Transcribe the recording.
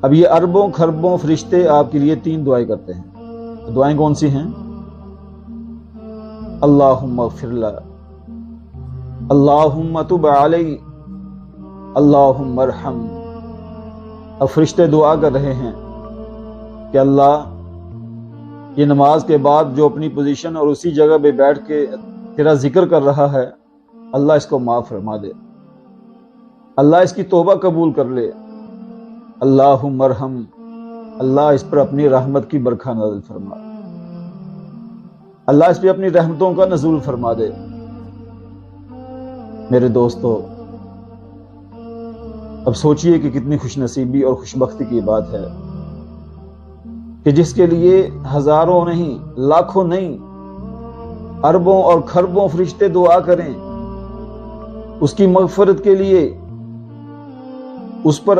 अब ये अरबों खरबों फरिश्ते आपके लिए 3 दुआएं करते हैं। दुआएं कौन सी हैं? अल्लाहुम्मा ग़फ़िरला, अल्लाहुम्मा तुब अलैहि, अल्लाहुम्मा अरहम। अब फरिश्ते दुआ कर रहे हैं कि अल्लाह, ये नमाज के बाद जो अपनी पोजीशन और उसी जगह पे बैठ के तेरा जिक्र कर रहा है, अल्लाह इसको माफ फरमा दे, अल्लाह इसकी तौबा कबूल कर ले। अल्लाहुम्मा अरहम, अल्लाह इस पर अपनी रहमत की बरखा नाज़िल फरमा, अल्लाह इस पर अपनी रहमतों का नज़ूल फरमा दे। मेरे दोस्तों, अब सोचिए कि कितनी खुशनसीबी और खुशबख्ती की बात है कि जिसके लिए हजारों नहीं, लाखों नहीं, अरबों और खरबों फरिश्ते दुआ करें, उसकी मग़फ़िरत के लिए, उस पर